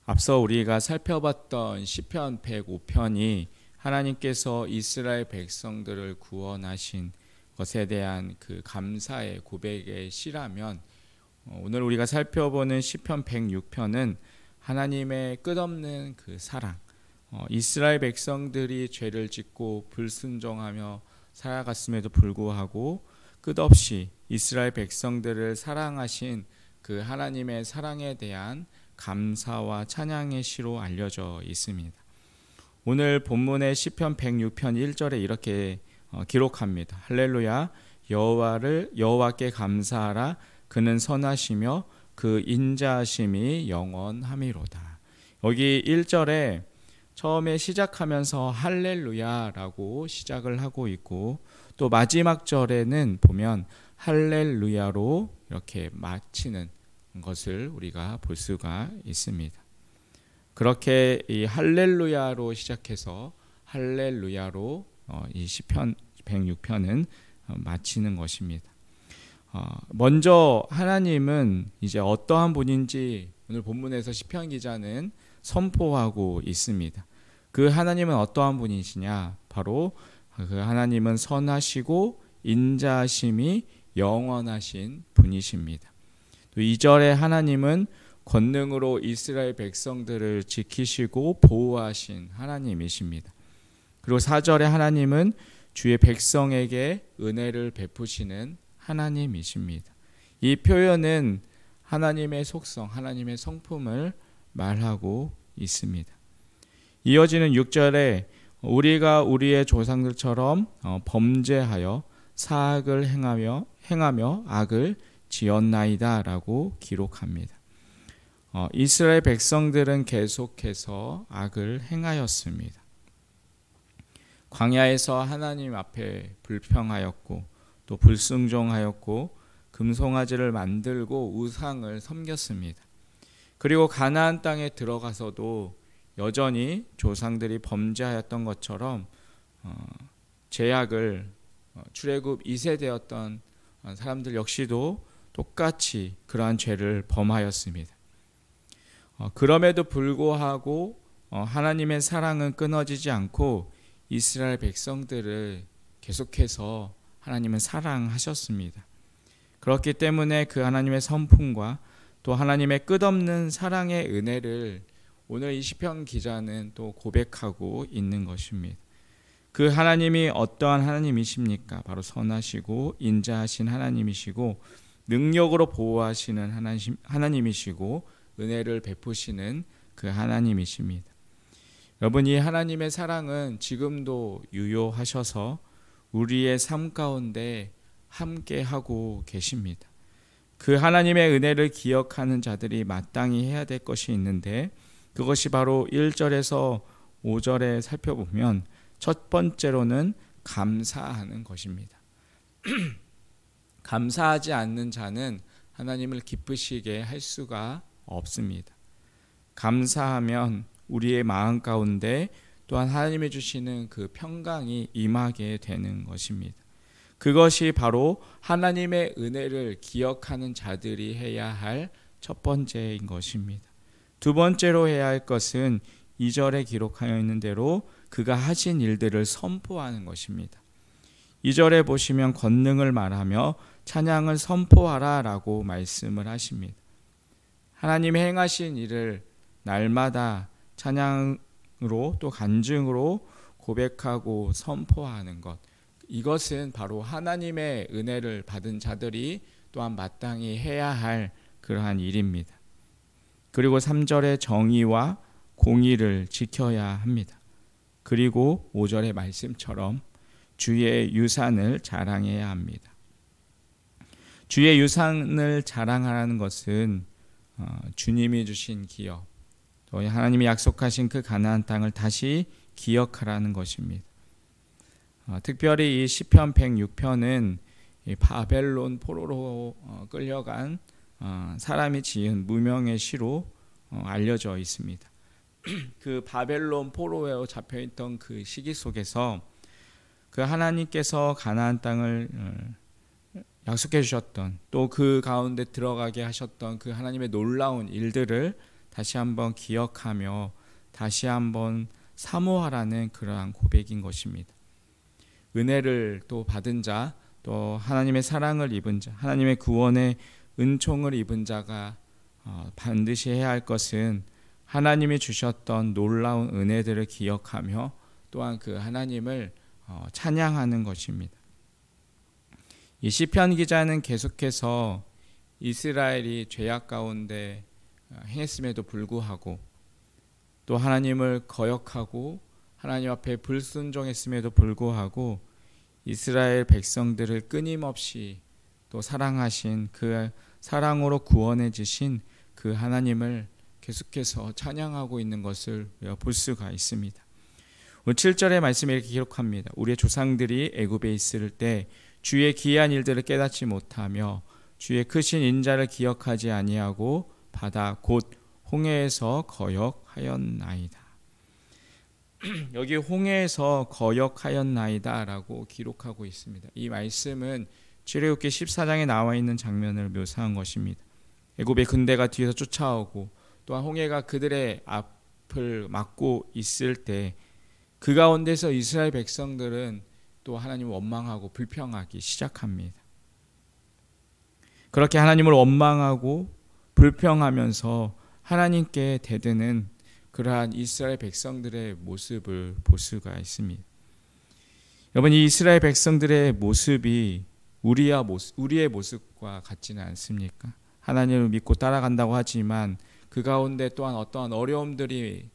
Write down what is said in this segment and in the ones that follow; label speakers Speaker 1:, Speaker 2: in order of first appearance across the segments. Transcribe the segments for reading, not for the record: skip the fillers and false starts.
Speaker 1: 앞서 우리가 살펴봤던 시편 105편이 하나님께서 이스라엘 백성들을 구원하신 것에 대한 그 감사의 고백의 시라면, 오늘 우리가 살펴보는 시편 106편은 하나님의 끝없는 그 사랑, 이스라엘 백성들이 죄를 짓고 불순종하며 살아갔음에도 불구하고 끝없이 이스라엘 백성들을 사랑하신 그 하나님의 사랑에 대한 감사와 찬양의 시로 알려져 있습니다. 오늘 본문의 시편 106편 1절에 이렇게 기록합니다. 할렐루야, 여호와께 감사하라. 그는 선하시며 그 인자하심이 영원함이로다. 여기 1절에 처음에 시작하면서 할렐루야라고 시작을 하고 있고, 또 마지막 절에는 보면 할렐루야로 이렇게 마치는 것을 우리가 볼 수가 있습니다. 그렇게 이 할렐루야로 시작해서 할렐루야로 이 시편 106편은 마치는 것입니다. 먼저 하나님은 이제 어떠한 분인지 오늘 본문에서 시편 기자는 선포하고 있습니다. 그 하나님은 어떠한 분이시냐? 바로 그 하나님은 선하시고 인자하심이 영원하신 분이십니다. 또 2절에 하나님은 권능으로 이스라엘 백성들을 지키시고 보호하신 하나님이십니다. 그리고 4절에 하나님은 주의 백성에게 은혜를 베푸시는 하나님이십니다. 이 표현은 하나님의 속성, 하나님의 성품을 말하고 있습니다. 이어지는 6절에 우리가 우리의 조상들처럼 범죄하여 사악을 행하며 악을 지었나이다 라고 기록합니다. 이스라엘 백성들은 계속해서 악을 행하였습니다. 광야에서 하나님 앞에 불평하였고 또 불순종하였고 금송아지를 만들고 우상을 섬겼습니다. 그리고 가나안 땅에 들어가서도 여전히 조상들이 범죄하였던 것처럼 죄악을 출애굽 2세대였던 사람들 역시도 똑같이 그러한 죄를 범하였습니다. 그럼에도 불구하고 하나님의 사랑은 끊어지지 않고 이스라엘 백성들을 계속해서 하나님은 사랑하셨습니다. 그렇기 때문에 그 하나님의 선품과 또 하나님의 끝없는 사랑의 은혜를 오늘 이 시편 기자는 또 고백하고 있는 것입니다. 그 하나님이 어떠한 하나님이십니까? 바로 선하시고 인자하신 하나님이시고 능력으로 보호하시는 하나님이시고 은혜를 베푸시는 그 하나님이십니다. 여러분, 이 하나님의 사랑은 지금도 유효하셔서 우리의 삶 가운데 함께하고 계십니다. 그 하나님의 은혜를 기억하는 자들이 마땅히 해야 될 것이 있는데, 그것이 바로 1절에서 5절에 살펴보면 첫 번째로는 감사하는 것입니다. 감사하지 않는 자는 하나님을 기쁘시게 할 수가 없습니다. 감사하면 우리의 마음 가운데 또한 하나님이 주시는 그 평강이 임하게 되는 것입니다. 그것이 바로 하나님의 은혜를 기억하는 자들이 해야 할 첫 번째인 것입니다. 두 번째로 해야 할 것은 2절에 기록하여 있는 대로 그가 하신 일들을 선포하는 것입니다. 2절에 보시면 권능을 말하며 찬양을 선포하라 라고 말씀을 하십니다. 하나님이 행하신 일을 날마다 찬양으로 또 간증으로 고백하고 선포하는 것, 이것은 바로 하나님의 은혜를 받은 자들이 또한 마땅히 해야 할 그러한 일입니다. 그리고 3절의 정의와 공의를 지켜야 합니다. 그리고 5절의 말씀처럼 주의 유산을 자랑해야 합니다. 주의 유산을 자랑하라는 것은 주님이 주신 기업, 또 하나님이 약속하신 그 가나안 땅을 다시 기억하라는 것입니다. 특별히 이 시편 106편은 바벨론 포로로 끌려간 사람이 지은 무명의 시로 알려져 있습니다. 그 바벨론 포로에 잡혀있던 그 시기 속에서 그 하나님께서 가나안 땅을 약속해 주셨던, 또 그 가운데 들어가게 하셨던 그 하나님의 놀라운 일들을 다시 한번 기억하며 다시 한번 사모하라는 그러한 고백인 것입니다. 은혜를 또 받은 자, 또 하나님의 사랑을 입은 자, 하나님의 구원의 은총을 입은 자가 반드시 해야 할 것은 하나님이 주셨던 놀라운 은혜들을 기억하며 또한 그 하나님을 찬양하는 것입니다. 이 시편 기자는 계속해서 이스라엘이 죄악 가운데 행했음에도 불구하고 또 하나님을 거역하고 하나님 앞에 불순종했음에도 불구하고 이스라엘 백성들을 끊임없이 또 사랑하신 그 사랑으로 구원해 주신 그 하나님을 계속해서 찬양하고 있는 것을 볼 수가 있습니다. 오늘 7절의 말씀에 이렇게 기록합니다. 우리의 조상들이 애굽에 있을 때 주의 기이한 일들을 깨닫지 못하며 주의 크신 인자를 기억하지 아니하고 바다 곧 홍해에서 거역하였나이다. 여기 홍해에서 거역하였나이다 라고 기록하고 있습니다. 이 말씀은 출애굽기 14장에 나와 있는 장면을 묘사한 것입니다. 애굽의 군대가 뒤에서 쫓아오고 또한 홍해가 그들의 앞을 막고 있을 때 그 가운데서 이스라엘 백성들은 또 하나님을 원망하고 불평하기 시작합니다. 그렇게 하나님을 원망하고 불평하면서 하나님께 대드는 그러한 이스라엘 백성들의 모습을 볼 수가 있습니다. 여러분, 이 이스라엘 백성들의 모습이 우리의 모습과 같지는 않습니까? 하나님을 믿고 따라간다고 하지만 그 가운데 또한 어떠한 어려움들이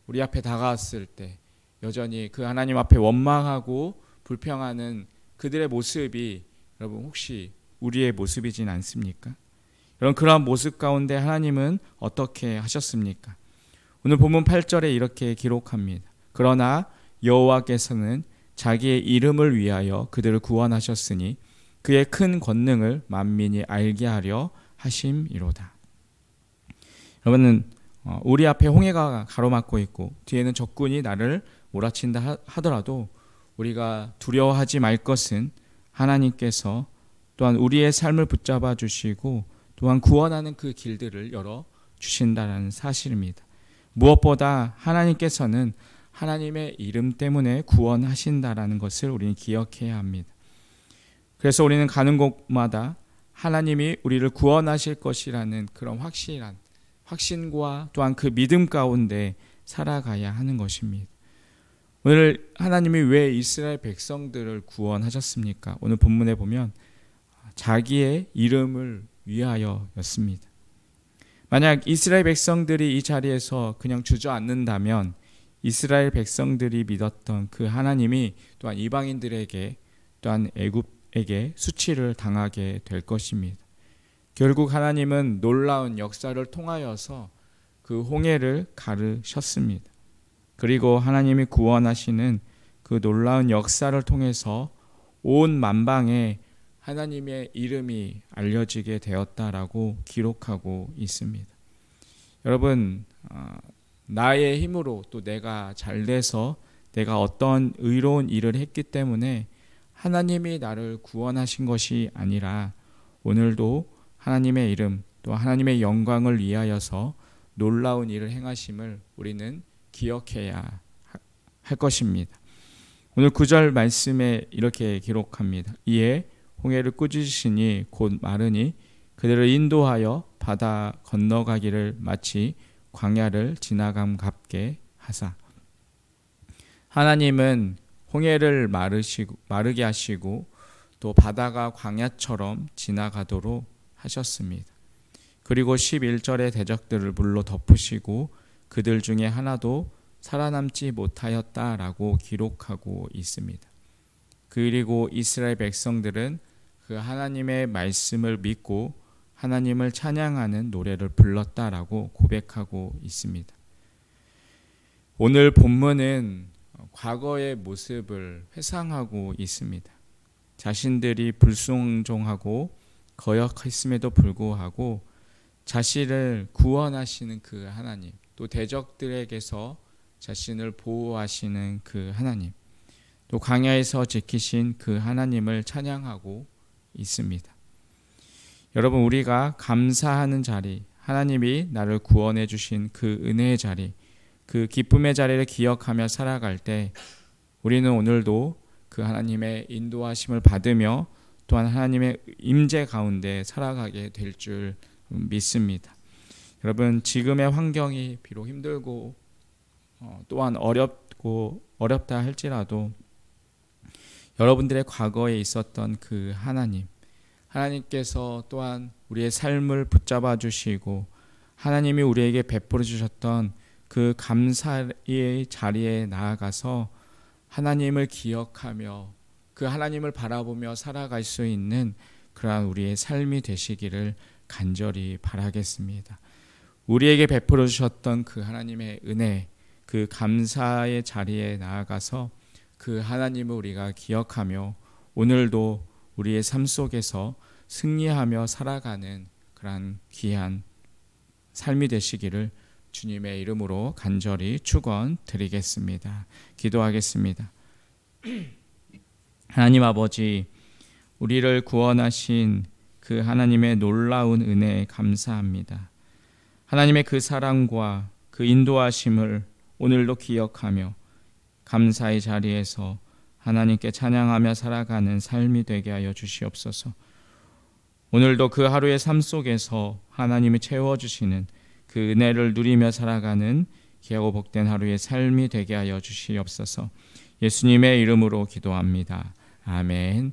Speaker 1: 우리 앞에 다가왔을 때 여전히 그 하나님 앞에 원망하고 불평하는 그들의 모습이 여러분 혹시 우리의 모습이진 않습니까? 여러분, 그러한 모습 가운데 하나님은 어떻게 하셨습니까? 오늘 본문 8절에 이렇게 기록합니다. 그러나 여호와께서는 자기의 이름을 위하여 그들을 구원하셨으니 그의 큰 권능을 만민이 알게 하려 하심이로다. 여러분은 우리 앞에 홍해가 가로막고 있고 뒤에는 적군이 나를 몰아친다 하더라도 우리가 두려워하지 말 것은 하나님께서 또한 우리의 삶을 붙잡아 주시고 또한 구원하는 그 길들을 열어 주신다는 사실입니다. 무엇보다 하나님께서는 하나님의 이름 때문에 구원하신다라는 것을 우리는 기억해야 합니다. 그래서 우리는 가는 곳마다 하나님이 우리를 구원하실 것이라는 그런 확신과 또한 그 믿음 가운데 살아가야 하는 것입니다. 오늘 하나님이 왜 이스라엘 백성들을 구원하셨습니까? 오늘 본문에 보면 자기의 이름을 위하여였습니다. 만약 이스라엘 백성들이 이 자리에서 그냥 주저앉는다면 이스라엘 백성들이 믿었던 그 하나님이 또한 이방인들에게 또한 애굽에게 수치를 당하게 될 것입니다. 결국 하나님은 놀라운 역사를 통하여서 그 홍해를 가르셨습니다. 그리고 하나님이 구원하시는 그 놀라운 역사를 통해서 온 만방에 하나님의 이름이 알려지게 되었다라고 기록하고 있습니다. 여러분, 나의 힘으로 또 내가 잘돼서 내가 어떤 의로운 일을 했기 때문에 하나님이 나를 구원하신 것이 아니라 오늘도 하나님의 이름 또 하나님의 영광을 위하여서 놀라운 일을 행하심을 우리는 기억해야 할 것입니다. 오늘 9절 말씀에 이렇게 기록합니다. 이에 홍해를 꾸짖으시니 곧 마르니 그들을 인도하여 바다 건너가기를 마치 광야를 지나감 같게 하사. 하나님은 홍해를 마르게 하시고 또 바다가 광야처럼 지나가도록 하셨습니다. 그리고 11절의 대적들을 물로 덮으시고 그들 중에 하나도 살아남지 못하였다라고 기록하고 있습니다. 그리고 이스라엘 백성들은 그 하나님의 말씀을 믿고 하나님을 찬양하는 노래를 불렀다라고 고백하고 있습니다. 오늘 본문은 과거의 모습을 회상하고 있습니다. 자신들이 불순종하고 거역했음에도 불구하고 자신을 구원하시는 그 하나님, 또 대적들에게서 자신을 보호하시는 그 하나님, 또 광야에서 지키신 그 하나님을 찬양하고 있습니다. 여러분, 우리가 감사하는 자리, 하나님이 나를 구원해 주신 그 은혜의 자리, 그 기쁨의 자리를 기억하며 살아갈 때 우리는 오늘도 그 하나님의 인도하심을 받으며 또한 하나님의 임재 가운데 살아가게 될 줄 믿습니다. 여러분, 지금의 환경이 비록 힘들고 또한 어렵다 할지라도 여러분들의 과거에 있었던 그 하나님께서 또한 우리의 삶을 붙잡아 주시고 하나님이 우리에게 베풀어 주셨던 그 감사의 자리에 나아가서 하나님을 기억하며 그 하나님을 바라보며 살아갈 수 있는 그러한 우리의 삶이 되시기를 간절히 바라겠습니다. 우리에게 베풀어 주셨던 그 하나님의 은혜, 그 감사의 자리에 나아가서 그 하나님을 우리가 기억하며 오늘도 우리의 삶 속에서 승리하며 살아가는 그러한 귀한 삶이 되시기를 주님의 이름으로 간절히 축원드리겠습니다. 기도하겠습니다. 하나님 아버지, 우리를 구원하신 그 하나님의 놀라운 은혜에 감사합니다. 하나님의 그 사랑과 그 인도하심을 오늘도 기억하며 감사의 자리에서 하나님께 찬양하며 살아가는 삶이 되게 하여 주시옵소서. 오늘도 그 하루의 삶 속에서 하나님이 채워주시는 그 은혜를 누리며 살아가는 귀하고 복된 하루의 삶이 되게 하여 주시옵소서. 예수님의 이름으로 기도합니다. 아멘.